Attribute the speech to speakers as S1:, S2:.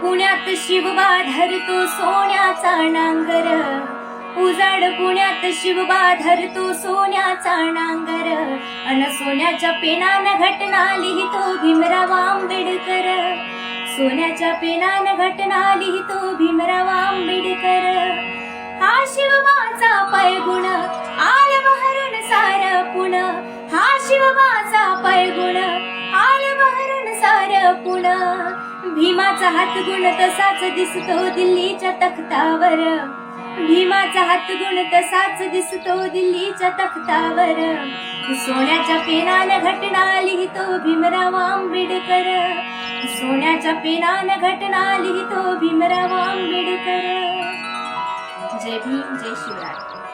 S1: पुण्यात शिवबा धरतो सोन्याचा नांगर, उजाड पुण्यात शिवबा धरतो सोन्याचा नांगर, अन सोन्याच्या पेनानं घटना लिहितो भीमराव आंबेडकर, सोन्याच्या पेनानं घटना लिहितो भीमराव आंबेडकर. हा शिवबाचा पैगुण आल बहरून सार पुण, हा शिवबाचा पैगुण आल बहरून सार पुण. भीमाचा हातगुण तसाच दिसतो दिल्लीच्या तख्तावर, भीमाचा हातगुण तसाच दिसतो दिल्लीच्या तख्तावर. सोन्याच्या पेनानं घटना लिहितो भीमराव आंबेडकर, सोन्याच्या पेनानं घटना लिहितो भीमराव आंबेडकर. जय भीम, जय शिवराय.